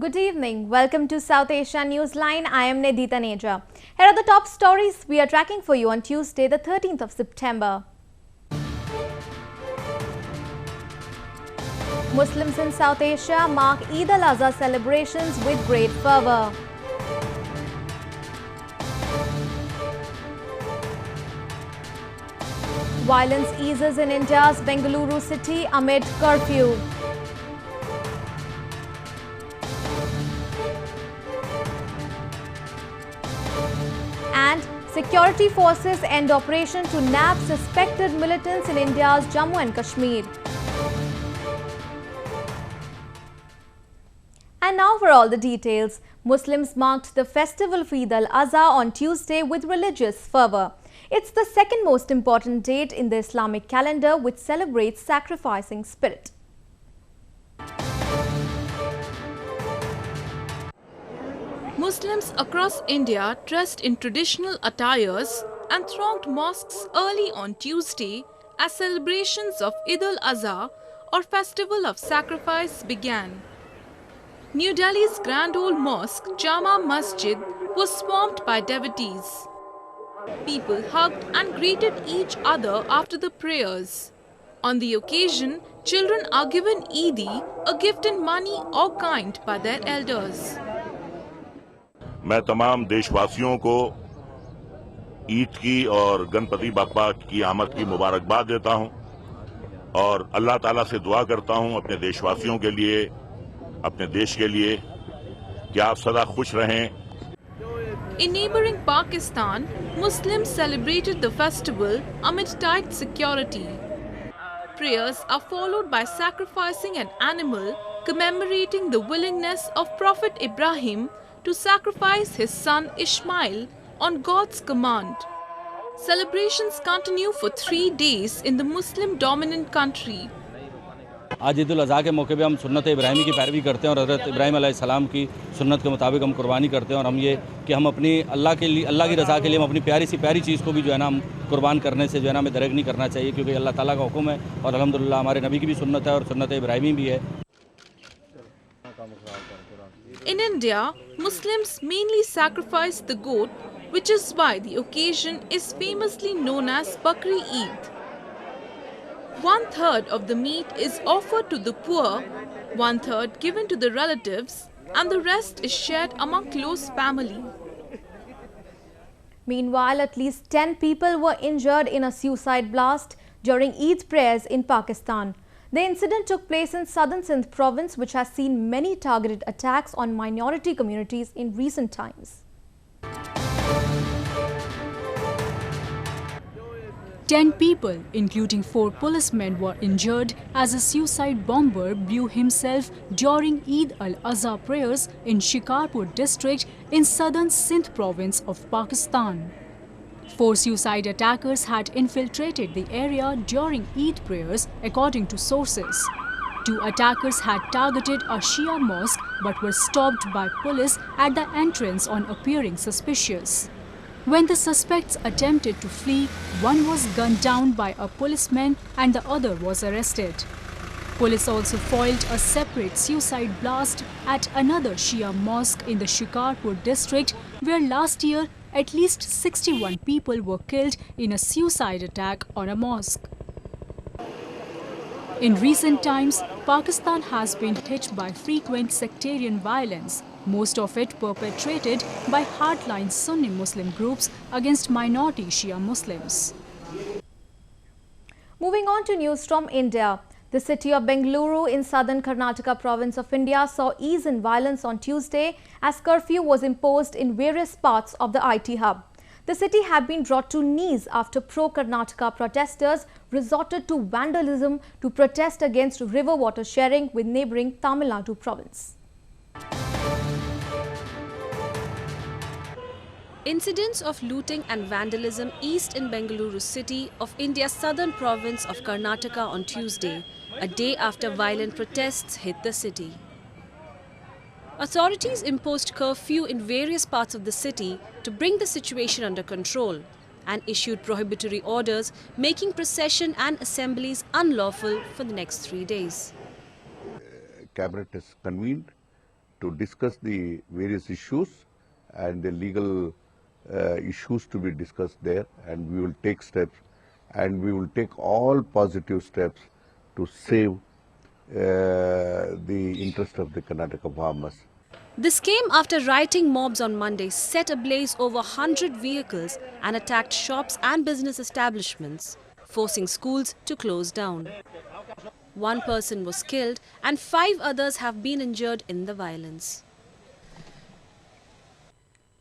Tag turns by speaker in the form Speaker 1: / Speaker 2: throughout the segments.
Speaker 1: Good evening. Welcome to South Asia Newsline. I am Nedita Neja. Here are the top stories we are tracking for you on Tuesday, the 13th of September. Muslims in South Asia mark Eid-al-Azha celebrations with great fervor. Violence eases in India's Bengaluru city amid curfew. And security forces end operation to nab suspected militants in India's Jammu and Kashmir. And now for all the details. Muslims marked the festival of Eid-al-Azha on Tuesday with religious fervor. It's the second most important date in the Islamic calendar, which celebrates sacrificing spirit.
Speaker 2: Muslims across India dressed in traditional attires and thronged mosques early on Tuesday as celebrations of Eid-ul-Azha or Festival of Sacrifice began. New Delhi's Grand Old Mosque, Jama Masjid, was swarmed by devotees. People hugged and greeted each other after the prayers. On the occasion, children are given Eidi, a gift in money or kind by their elders.
Speaker 3: मैं तमाम देशवासियों को ईद की और गणपति बाप्पा की आमद की मुबारकबाद देता हूं और अल्लाह ताला से दुआ करता हूं अपने देशवासियों के लिए, अपने देश के लिए कि आप सदा खुश रहें.
Speaker 2: In neighboring Pakistan, Muslims celebrated the festival amid tight security. Prayers are followed by sacrificing an animal commemorating the willingness of Prophet Ibrahim to sacrifice his son Ishmael on God's command. Celebrations continue for 3 days in the Muslim-dominant country.
Speaker 4: आज ईद-उल-अज़हा के मौके पे हम सुन्नत इब्राहिमी की पैरवी करते हैं और हज़रत इब्राहिम अलैहिस्सलाम की सुन्नत के मुताबिक हम कुर्बानी करते हैं और हम ये कि हम अपनी अल्लाह की रज़ा के लिए हम अपनी प्यारी सी प्यारी चीज़ को भी जो है ना हम कुर्बान करने से जो है ना हमें दरग नहीं करना चाहिए, क्योंकि अल्लाह ताला का हुक्म है और अल्हम्दुलिल्लाह हमारे नबी की भी सुन्नत है और सुन्नत इब्राहिमी भी है.
Speaker 2: In India, Muslims mainly sacrifice the goat, which is why the occasion is famously known as Bakri Eid. 1/3 of the meat is offered to the poor, 1/3 given to the relatives, and the rest is shared among close family.
Speaker 1: Meanwhile, at least 10 people were injured in a suicide blast during Eid prayers in Pakistan. The incident took place in southern Sindh province, which has seen many targeted attacks on minority communities in recent times.
Speaker 5: 10 people, including 4 policemen, were injured as a suicide bomber blew himself during Eid-al-Azha prayers in Shikarpur district in southern Sindh province of Pakistan. 4 suicide attackers had infiltrated the area during Eid prayers, according to sources. 2 attackers had targeted a Shia mosque but were stopped by police at the entrance on appearing suspicious. When the suspects attempted to flee, one was gunned down by a policeman and the other was arrested. Police also foiled a separate suicide blast at another Shia mosque in the Shikarpur district, where last year at least 61 people were killed in a suicide attack on a mosque. In recent times, Pakistan has been hit by frequent sectarian violence, most of it perpetrated by hardline Sunni Muslim groups against minority Shia Muslims.
Speaker 1: Moving on to news from India. The city of Bengaluru in southern Karnataka province of India saw ease in violence on Tuesday as curfew was imposed in various parts of the IT hub. The city had been brought to knees after pro-Karnataka protesters resorted to vandalism to protest against river water sharing with neighbouring Tamil Nadu province.
Speaker 6: Incidents of looting and vandalism eased in Bengaluru city of India's southern province of Karnataka on Tuesday, a day after violent protests hit the city. Authorities imposed curfew in various parts of the city to bring the situation under control and issued prohibitory orders, making procession and assemblies unlawful for the next 3 days.
Speaker 7: Cabinet is convened to discuss the various issues and the legal issues to be discussed there, and we will take steps, and we will take all positive steps to save the interest of the Karnataka farmers.
Speaker 6: This came after rioting mobs on Monday set ablaze over 100 vehicles and attacked shops and business establishments, forcing schools to close down. One person was killed and 5 others have been injured in the violence.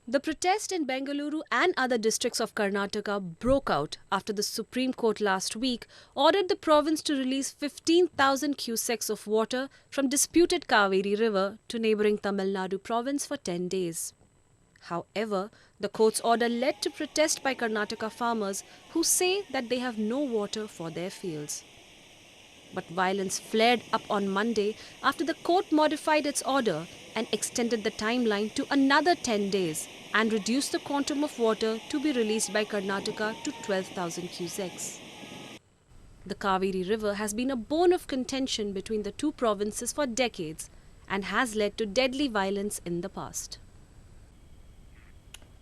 Speaker 6: The protest in Bengaluru and other districts of Karnataka broke out after the Supreme Court last week ordered the province to release 15,000 cusecs of water from disputed Kaveri River to neighbouring Tamil Nadu province for 10 days. However, the court's order led to protest by Karnataka farmers who say that they have no water for their fields. But violence flared up on Monday after the court modified its order and extended the timeline to another 10 days and reduced the quantum of water to be released by Karnataka to 12,000 cusecs. The Kaveri River has been a bone of contention between the two provinces for decades and has led to deadly violence in the past.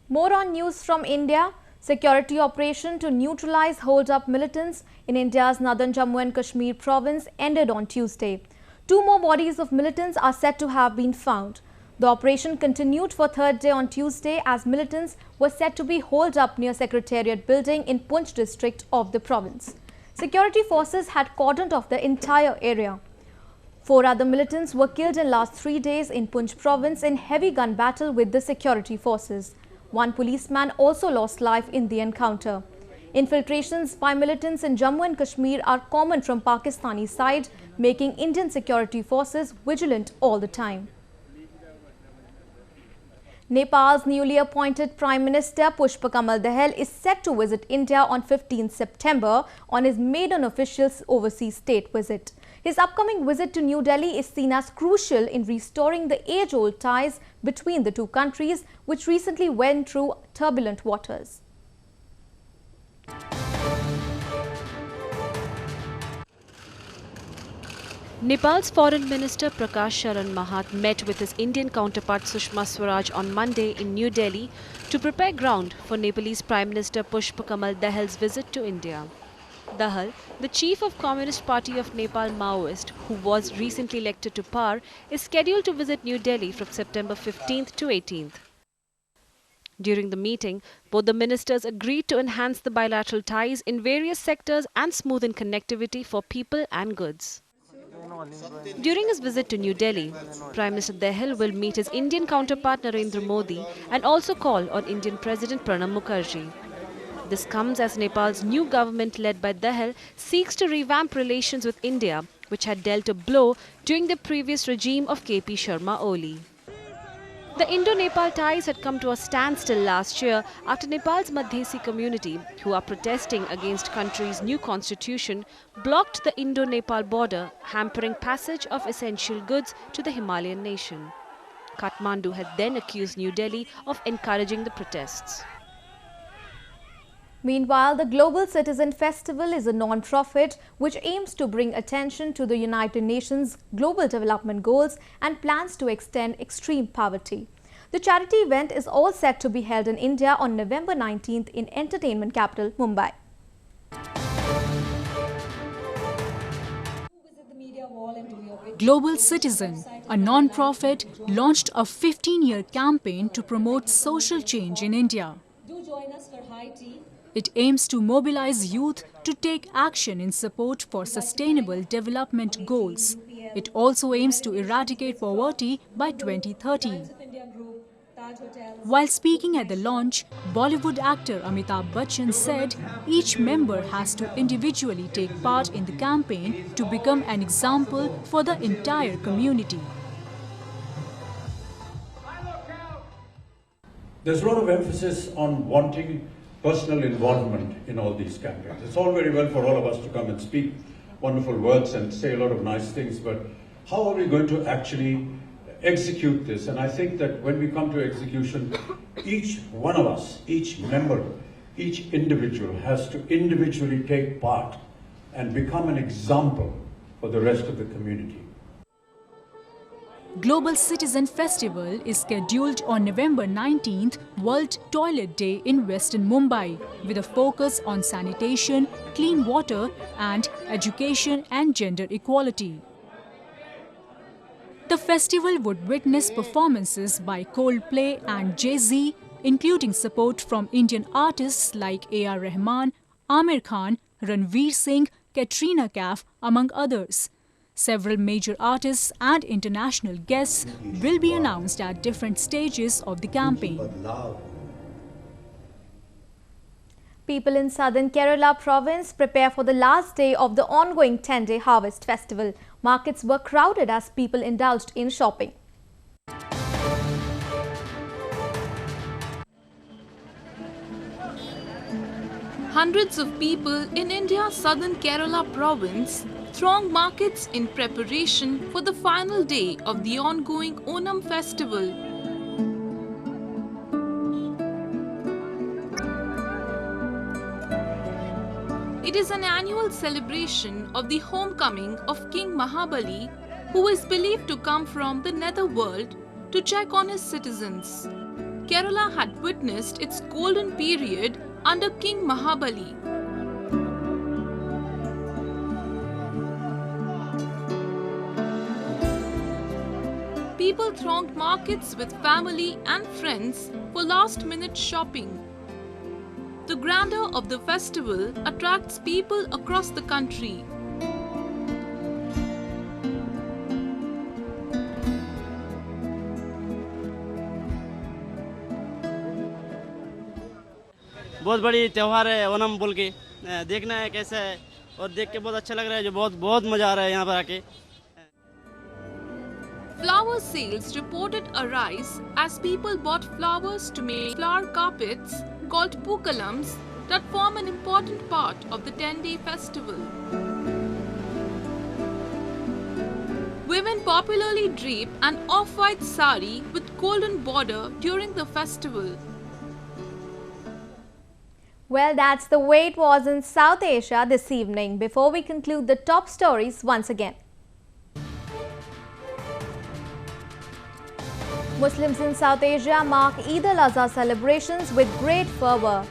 Speaker 1: More on news from India. Security operation to neutralize hold-up militants in India's northern Jammu and Kashmir province ended on Tuesday. 2 more bodies of militants are said to have been found. The operation continued for 3rd day on Tuesday as militants were said to be holed up near Secretariat building in Poonch district of the province. Security forces had cordoned off the entire area. 4 other militants were killed in last 3 days in Poonch province in heavy gun battle with the security forces. 1 policeman also lost life in the encounter. Infiltrations by militants in Jammu and Kashmir are common from Pakistani side, making Indian security forces vigilant all the time. Nepal's newly appointed Prime Minister Pushpakamal Dahal is set to visit India on 15 September on his maiden official overseas state visit. His upcoming visit to New Delhi is seen as crucial in restoring the age-old ties between the two countries, which recently went through turbulent waters.
Speaker 6: Nepal's Foreign Minister Prakash Sharan Mahat met with his Indian counterpart Sushma Swaraj on Monday in New Delhi to prepare ground for Nepalese Prime Minister Pushpakamal Dahal's visit to India. Dahal, the chief of Communist Party of Nepal Maoist, who was recently elected to power, is scheduled to visit New Delhi from September 15th to 18th. During the meeting, both the ministers agreed to enhance the bilateral ties in various sectors and smoothen connectivity for people and goods. During his visit to New Delhi, Prime Minister Dahal will meet his Indian counterpart Narendra Modi and also call on Indian President Pranab Mukherjee. This comes as Nepal's new government led by Dahal seeks to revamp relations with India, which had dealt a blow during the previous regime of KP Sharma Oli. The Indo-Nepal ties had come to a standstill last year after Nepal's Madhesi community, who are protesting against country's new constitution, blocked the Indo-Nepal border, hampering passage of essential goods to the Himalayan nation. Kathmandu had then accused New Delhi of encouraging the protests.
Speaker 1: Meanwhile, the Global Citizen Festival is a non-profit which aims to bring attention to the United Nations Global Development Goals and plans to extend extreme poverty. The charity event is all set to be held in India on November 19th in entertainment capital Mumbai.
Speaker 5: Global Citizen, a non-profit, launched a 15-year campaign to promote social change in India. It aims to mobilize youth to take action in support for sustainable development goals. It also aims to eradicate poverty by 2030. While speaking at the launch, Bollywood actor Amitabh Bachchan said each member has to individually take part in the campaign to become an example for the entire community.
Speaker 8: There's a lot of emphasis on wanting personal involvement in all these campaigns. It's all very well for all of us to come and speak wonderful words and say a lot of nice things, but how are we going to actually execute this? And I think that when we come to execution, each one of us, each member, each individual has to individually take part and become an example for the rest of the community.
Speaker 5: Global Citizen Festival is scheduled on November 19th, World Toilet Day in Western Mumbai, with a focus on sanitation, clean water and education and gender equality. The festival would witness performances by Coldplay and Jay-Z, including support from Indian artists like A.R. Rahman, Amir Khan, Ranveer Singh, Katrina Kaif, among others. Several major artists and international guests will be announced at different stages of the campaign.
Speaker 1: People in southern Kerala province prepare for the last day of the ongoing 10-day harvest festival. Markets were crowded as people indulged in shopping.
Speaker 2: Hundreds of people in India's southern Kerala province throng markets in preparation for the final day of the ongoing Onam Festival. It is an annual celebration of the homecoming of King Mahabali, who is believed to come from the netherworld to check on his citizens. Kerala had witnessed its golden period under King Mahabali. People thronged markets with family and friends for last-minute shopping. The grandeur of the festival attracts people across the country.
Speaker 9: बहुत बड़ी त्यौहार है ओनम बोल के देखना है कैसा है और देख के बहुत अच्छा लग रहा है जो बहुत मजा आ रहा है यहाँ पर आके.
Speaker 2: Flower sales reported a rise as people bought flowers to make flower carpets called pookalams that form an important part of the 10-day festival. Women popularly drape an off-white sari with golden border during the festival.
Speaker 1: Well, that's the way it was in South Asia this evening. Before we conclude the top stories once again. Muslims in South Asia mark Eid-al-Azha celebrations with great fervor.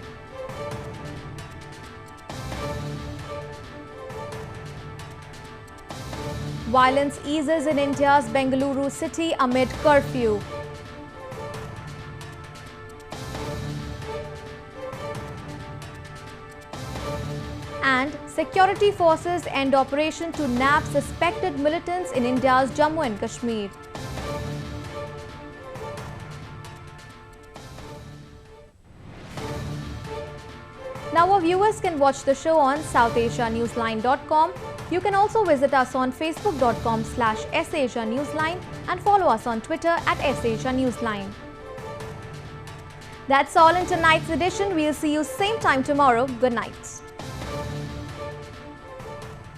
Speaker 1: Violence eases in India's Bengaluru city amid curfew. And security forces end operation to nab suspected militants in India's Jammu and Kashmir. Now our viewers can watch the show on SouthAsiaNewsline.com. You can also visit us on Facebook.com/SAsiaNewsline and follow us on Twitter @SAsiaNewsline. That's all in tonight's edition. We'll see you same time tomorrow. Good night.